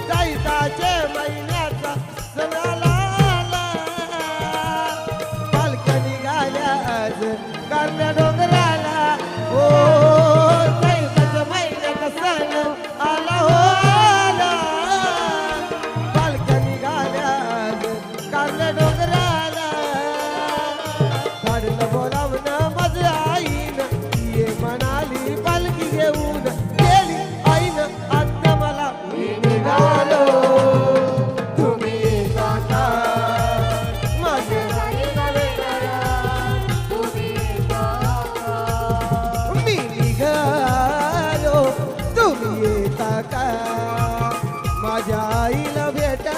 जायताचे महिन्याचा सणाला पालख्या निघाल्या आज कारल्या डोंगराला हो जायताच्या महिन्याचा सण आला हो आला पालख्या निघाल्या आज कारल्या डोंगराला झाडलं बोलावणं माझं आईनं ये म्हणाली पालखी घेऊन गेली आईनं आता मला मी निघालो तुम्ही येता का माझ्या मी निघालो तुम्ही येता का माझ्या आईला भेटा